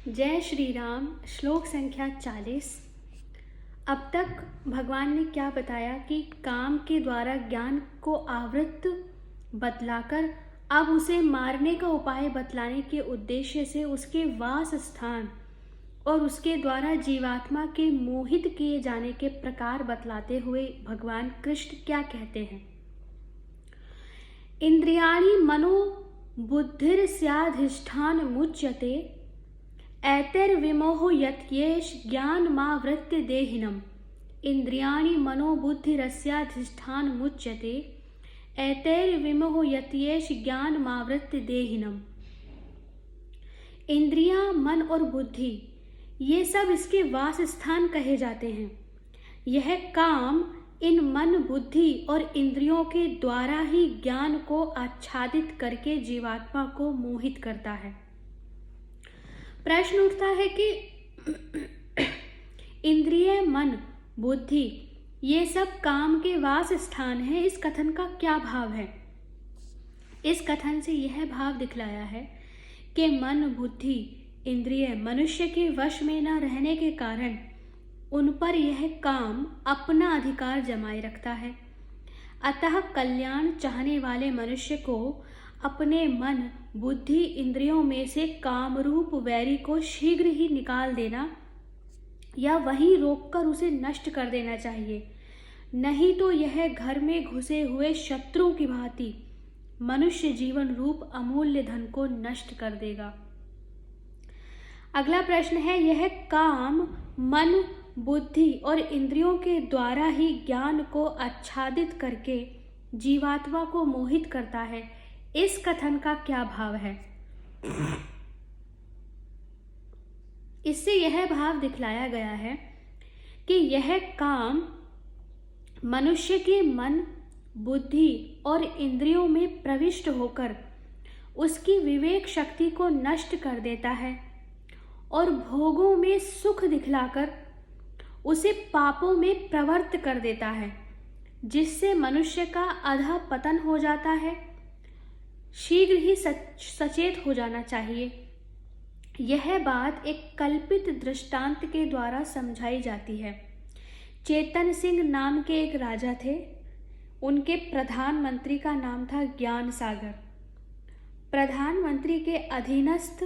जय श्री राम। श्लोक संख्या 40। अब तक भगवान ने क्या बताया कि काम के द्वारा ज्ञान को आवृत्त बतलाकर अब उसे मारने का उपाय बतलाने के उद्देश्य से उसके वास स्थान और उसके द्वारा जीवात्मा के मोहित किए जाने के प्रकार बतलाते हुए भगवान कृष्ण क्या कहते हैं। इंद्रियाणि मनो बुद्धिर्स्याधिष्ठान मुच्यते ऐतैर्विमोह यत्येष ज्ञानमावृत्य देहिनम्। इंद्रियाणि मनो बुद्धिरस्याधिष्ठान मुच्यते ऐतैर्विमोह यत्येष ज्ञानमावृत्य देहिनम्। इंद्रियां, मन और बुद्धि ये सब इसके वास स्थान कहे जाते हैं। यह काम इन मन, बुद्धि और इंद्रियों के द्वारा ही ज्ञान को आच्छादित करके जीवात्मा को मोहित करता है। प्रश्न उठता है कि इंद्रिय, मन, बुद्धि ये सब काम के वास स्थान है। इस कथन का क्या भाव है? इस कथन से यह भाव दिखलाया है कि मन, बुद्धि, इंद्रिय मनुष्य के वश में न रहने के कारण उन पर यह काम अपना अधिकार जमाए रखता है। अतः कल्याण चाहने वाले मनुष्य को अपने मन, बुद्धि, इंद्रियों में से कामरूप वैरी को शीघ्र ही निकाल देना या वहीं रोककर उसे नष्ट कर देना चाहिए। नहीं तो यह घर में घुसे हुए शत्रु की भांति मनुष्य जीवन रूप अमूल्य धन को नष्ट कर देगा। अगला प्रश्न है, यह काम मन, बुद्धि और इंद्रियों के द्वारा ही ज्ञान को आच्छादित करके जीवात्मा को मोहित करता है। इस कथन का क्या भाव है? इससे यह भाव दिखलाया गया है कि यह काम मनुष्य के मन, बुद्धि और इंद्रियों में प्रविष्ट होकर उसकी विवेक शक्ति को नष्ट कर देता है और भोगों में सुख दिखलाकर उसे पापों में प्रवृत्त कर देता है, जिससे मनुष्य का अधः पतन हो जाता है। शीघ्र ही सचेत हो जाना चाहिए। यह बात एक कल्पित दृष्टांत के द्वारा समझाई जाती है। चेतन सिंह नाम के एक राजा थे। उनके प्रधानमंत्री का नाम था ज्ञान सागर। प्रधानमंत्री के अधीनस्थ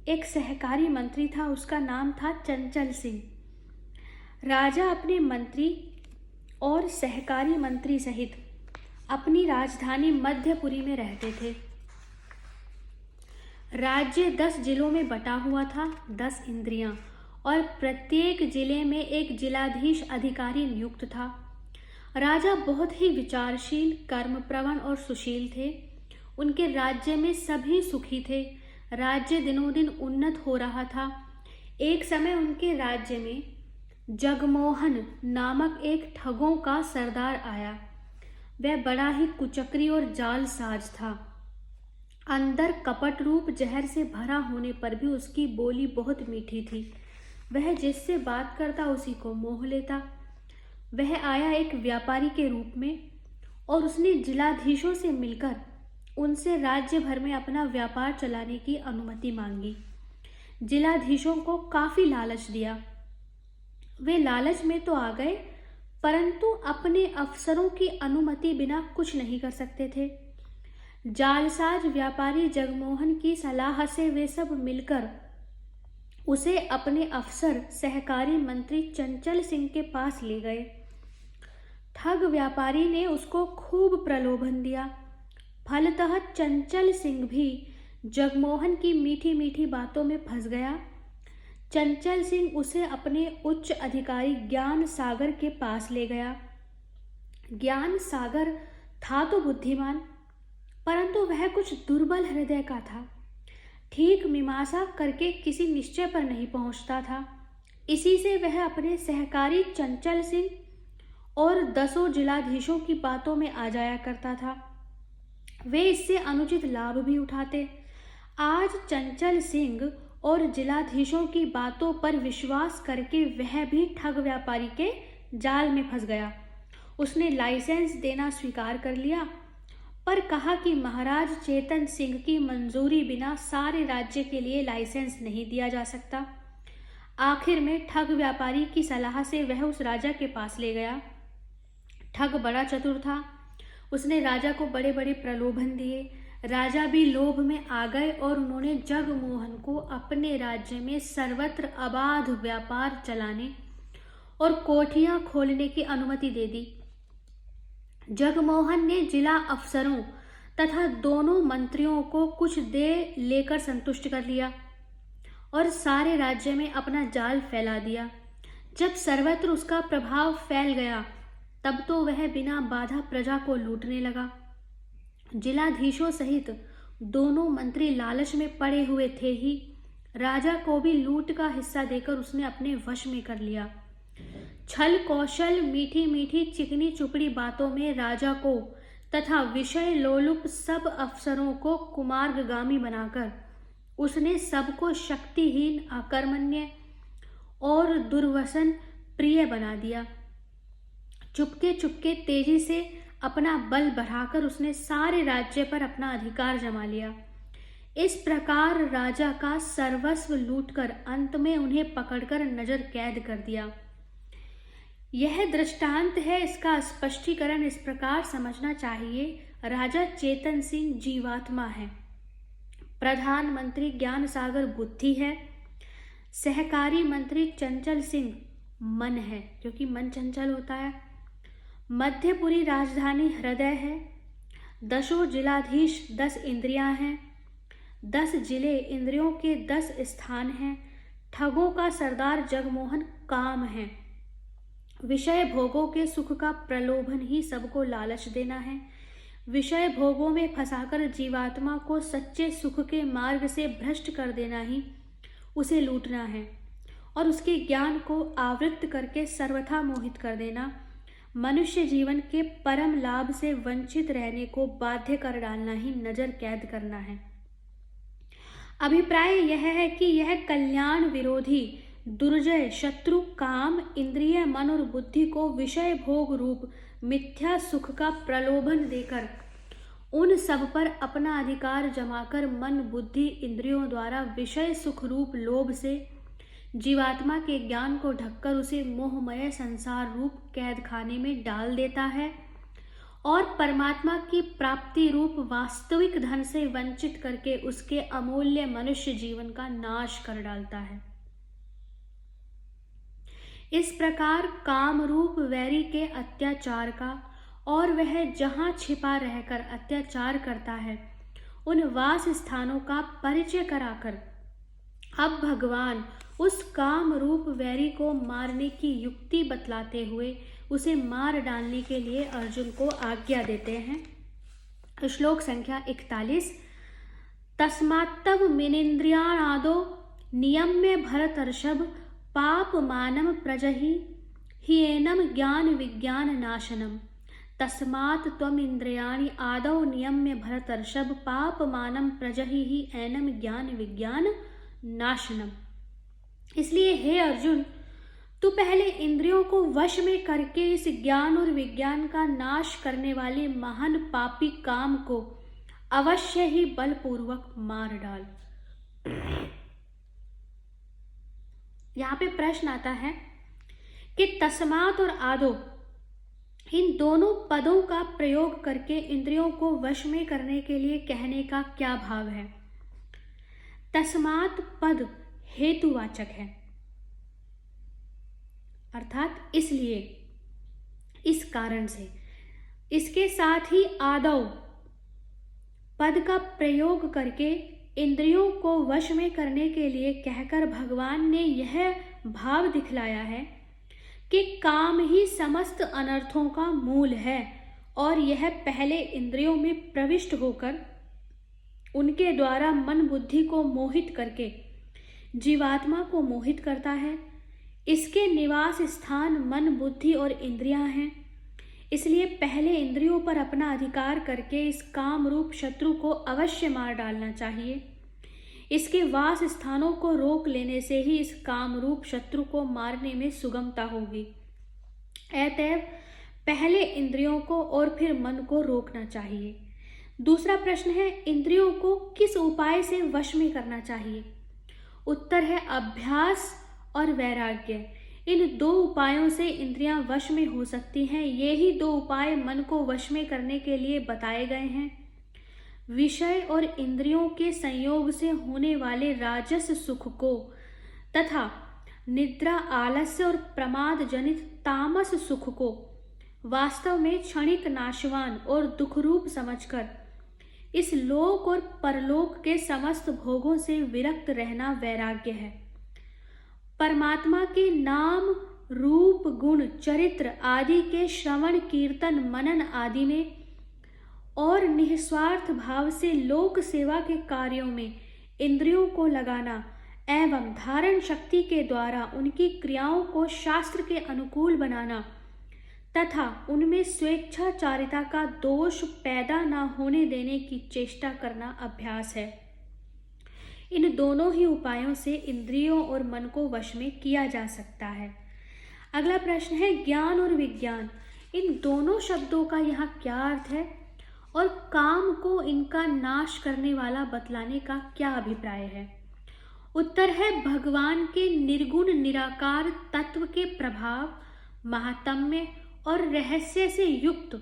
एक सहकारी मंत्री था, उसका नाम था चंचल सिंह। राजा अपने मंत्री और सहकारी मंत्री सहित अपनी राजधानी मध्यपुरी में रहते थे। राज्य 10 जिलों में बटा हुआ था, 10 इंद्रियां, और प्रत्येक जिले में एक जिलाधीश अधिकारी नियुक्त था। राजा बहुत ही विचारशील, कर्मप्रवण और सुशील थे। उनके राज्य में सभी सुखी थे। राज्य दिनों दिन उन्नत हो रहा था। एक समय उनके राज्य में जगमोहन नामक एक ठगों का सरदार आया। वह बड़ा ही कुचक्री और जालसाज था। अंदर कपट रूप जहर से भरा होने पर भी उसकी बोली बहुत मीठी थी। वह जिससे बात करता उसी को मोह लेता। वह आया एक व्यापारी के रूप में और उसने जिलाधीशों से मिलकर उनसे राज्य भर में अपना व्यापार चलाने की अनुमति मांगी। जिलाधीशों को काफी लालच दिया। वे लालच में तो आ गए, परंतु अपने अफसरों की अनुमति बिना कुछ नहीं कर सकते थे। जालसाज व्यापारी जगमोहन की सलाह से वे सब मिलकर उसे अपने अफसर सहकारी मंत्री चंचल सिंह के पास ले गए। ठग व्यापारी ने उसको खूब प्रलोभन दिया। फलतः चंचल सिंह भी जगमोहन की मीठी मीठी बातों में फंस गया। चंचल सिंह उसे अपने उच्च अधिकारी ज्ञान सागर के पास ले गया। ज्ञान सागर था तो बुद्धिमान, परंतु वह कुछ दुर्बल हृदय का था। ठीक मीमांसा करके किसी निश्चय पर नहीं पहुंचता था। इसी से वह अपने सहकारी चंचल सिंह और 10 जिलाधीशों की बातों में आ जाया करता था। वे इससे अनुचित लाभ भी उठाते। आज चंचल सिंह और जिलाधीशों की बातों पर विश्वास करके वह भी ठग व्यापारी के जाल में फंस गया। उसने लाइसेंस देना स्वीकार कर लिया, पर कहा कि महाराज चेतन सिंह की मंजूरी बिना सारे राज्य के लिए लाइसेंस नहीं दिया जा सकता। आखिर में ठग व्यापारी की सलाह से वह उस राजा के पास ले गया। ठग बड़ा चतुर था। उसने राजा को बड़े बड़े प्रलोभन दिए। राजा भी लोभ में आ गए और उन्होंने जगमोहन को अपने राज्य में सर्वत्र अबाध व्यापार चलाने और कोठियां खोलने की अनुमति दे दी। जगमोहन ने जिला अफसरों तथा दोनों मंत्रियों को कुछ दे लेकर संतुष्ट कर लिया और सारे राज्य में अपना जाल फैला दिया। जब सर्वत्र उसका प्रभाव फैल गया तब तो वह बिना बाधा प्रजा को लूटने लगा। जिलाधीशों सहित दोनों मंत्री लालच में पड़े हुए थे ही राजा को भी लूट का हिस्सा देकर उसने अपने वश में कर लिया। छल कौशल, मीठी मीठी चिकनी चुपड़ी बातों में राजा को तथा विषय लोलुप सब अफसरों को कुमार्गामी बनाकर उसने सबको शक्तिहीन, अकर्मण्य और दुर्वसन प्रिय बना दिया। चुपके चुपके तेजी से अपना बल बढ़ाकर उसने सारे राज्य पर अपना अधिकार जमा लिया। इस प्रकार राजा का सर्वस्व लूटकर अंत में उन्हें पकड़कर नजर कैद कर दिया। यह दृष्टांत है। इसका स्पष्टीकरण इस प्रकार समझना चाहिए। राजा चेतन सिंह जीवात्मा है, प्रधानमंत्री ज्ञान सागर बुद्धि है, सहकारी मंत्री चंचल सिंह मन है, क्योंकि मन चंचल होता है, मध्यपुरी राजधानी हृदय है, 10 जिलाधीश 10 इंद्रियां हैं, 10 जिले इंद्रियों के 10 स्थान हैं, ठगों का सरदार जगमोहन काम है, विषय भोगों के सुख का प्रलोभन ही सबको लालच देना है, विषय भोगों में फंसाकर जीवात्मा को सच्चे सुख के मार्ग से भ्रष्ट कर देना ही उसे लूटना है और उसके ज्ञान को आवृत्त करके सर्वथा मोहित कर देना, मनुष्य जीवन के परम लाभ से वंचित रहने को बाध्य कर डालना ही नजर कैद करना है। अभिप्राय यह है कि यह कल्याण विरोधी दुर्जय शत्रु काम, इंद्रिय, मन और बुद्धि को विषय भोग रूप मिथ्या सुख का प्रलोभन देकर उन सब पर अपना अधिकार जमाकर मन बुद्धि इंद्रियों द्वारा विषय सुख रूप लोभ से जीवात्मा के ज्ञान को ढककर उसे मोहमय संसार रूप कैद खाने में डाल देता है और परमात्मा की प्राप्ति रूप वास्तविक धन से वंचित करके उसके अमूल्य मनुष्य जीवन का नाश कर डालता है। इस प्रकार काम रूप वैरी के अत्याचार का और वह जहाँ छिपा रहकर अत्याचार करता है उन वास स्थानों का परिचय कराकर अब भगवान उस काम रूप वैरी को मारने की युक्ति बतलाते हुए उसे मार डालने के लिए अर्जुन को आज्ञा देते हैं। श्लोक संख्या 41। तस्मात्तव मिनेन्द्रियाणादो नियम्य भरतर्षभ पाप मानम प्रजहि ह्येनम ज्ञान विज्ञान नाशनम। तस्मात् त्वम इंद्रियाणि आदौ नियम्य भरतर्षभ पाप मानम प्रजहि ही एनम ज्ञान विज्ञान नाशनम। इसलिए हे अर्जुन, तू पहले इंद्रियों को वश में करके इस ज्ञान और विज्ञान का नाश करने वाले महान पापी काम को अवश्य ही बलपूर्वक मार डाल। यहाँ पे प्रश्न आता है कि तस्मात् और आदो इन दोनों पदों का प्रयोग करके इंद्रियों को वश में करने के लिए कहने का क्या भाव है। तस्मात् पद हेतुवाचक है, अर्थात इसलिए, इस कारण से। इसके साथ ही आदौ पद का प्रयोग करके इंद्रियों को वश में करने के लिए कहकर भगवान ने यह भाव दिखलाया है कि काम ही समस्त अनर्थों का मूल है और यह पहले इंद्रियों में प्रविष्ट होकर उनके द्वारा मन बुद्धि को मोहित करके जीवात्मा को मोहित करता है। इसके निवास स्थान मन बुद्धि और इंद्रियां हैं। इसलिए पहले इंद्रियों पर अपना अधिकार करके इस काम रूप शत्रु को अवश्य मार डालना चाहिए। इसके वास स्थानों को रोक लेने से ही इस काम रूप शत्रु को मारने में सुगमता होगी। अतएव पहले इंद्रियों को और फिर मन को रोकना चाहिए। दूसरा प्रश्न है, इंद्रियों को किस उपाय से वश में करना चाहिए? उत्तर है अभ्यास और वैराग्य। इन दो उपायों से इंद्रियां वश में हो सकती हैं। ये ही दो उपाय मन को वश में करने के लिए बताए गए हैं। विषय और इंद्रियों के संयोग से होने वाले राजस सुख को तथा निद्रा, आलस्य और प्रमाद जनित तामस सुख को वास्तव में क्षणिक, नाशवान और दुखरूप समझकर इस लोक और परलोक के समस्त भोगों से विरक्त रहना वैराग्य है। परमात्मा के नाम, रूप, गुण, चरित्र आदि के श्रवण, कीर्तन, मनन आदि में और निस्वार्थ भाव से लोक सेवा के कार्यों में इंद्रियों को लगाना एवं धारण शक्ति के द्वारा उनकी क्रियाओं को शास्त्र के अनुकूल बनाना तथा उनमें स्वेच्छाचारिता का दोष पैदा न होने देने की चेष्टा करना अभ्यास है। इन दोनों ही उपायों से इंद्रियों और मन को वश में किया जा सकता है। अगला प्रश्न है, ज्ञान और विज्ञान, इन दोनों शब्दों का यहाँ क्या अर्थ है और काम को इनका नाश करने वाला बतलाने का क्या अभिप्राय है? उत्तर है, भगवान के निर्गुण निराकार तत्व के प्रभाव, महात्म्य और रहस्य से युक्त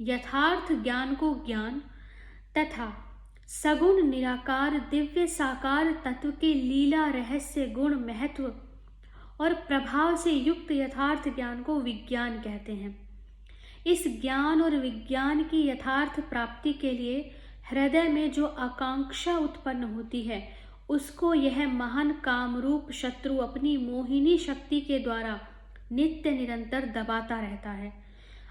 यथार्थ ज्ञान को ज्ञान तथा सगुण निराकार दिव्य साकार तत्व के लीला, रहस्य, गुण, महत्व और प्रभाव से युक्त यथार्थ ज्ञान को विज्ञान कहते हैं। इस ज्ञान और विज्ञान की यथार्थ प्राप्ति के लिए हृदय में जो आकांक्षा उत्पन्न होती है उसको यह महान कामरूप शत्रु अपनी मोहिनी शक्ति के द्वारा नित्य निरंतर दबाता रहता है।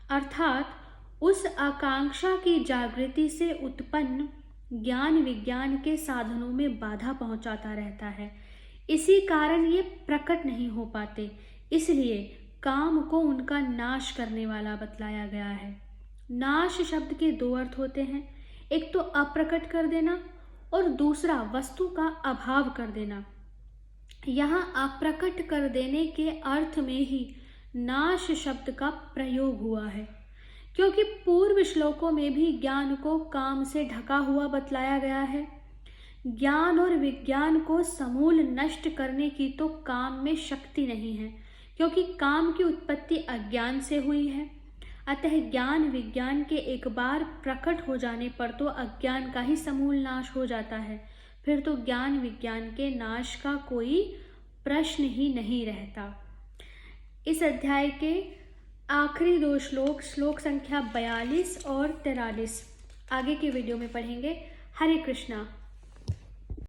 अर्थात उस आकांक्षा की जागृति से उत्पन्न ज्ञान विज्ञान के साधनों में बाधा पहुंचाता रहता है। इसी कारण ये प्रकट नहीं हो पाते। इसलिए काम को उनका नाश करने वाला बतलाया गया है। नाश शब्द के दो अर्थ होते हैं, एक तो अप्रकट कर देना और दूसरा वस्तु का अभाव कर देना। यहाँ अप्रकट कर देने के अर्थ में ही नाश शब्द का प्रयोग हुआ है, क्योंकि पूर्व श्लोकों में भी ज्ञान को काम से ढका हुआ बतलाया गया है। ज्ञान और विज्ञान को समूल नष्ट करने की तो काम में शक्ति नहीं है, क्योंकि काम की उत्पत्ति अज्ञान से हुई है। अतः ज्ञान विज्ञान के एक बार प्रकट हो जाने पर तो अज्ञान का ही समूल नाश हो जाता है। फिर तो ज्ञान विज्ञान के नाश का कोई प्रश्न ही नहीं रहता। इस अध्याय के आखिरी दो श्लोक, श्लोक संख्या 42 और 43 आगे के वीडियो में पढ़ेंगे। हरे कृष्णा।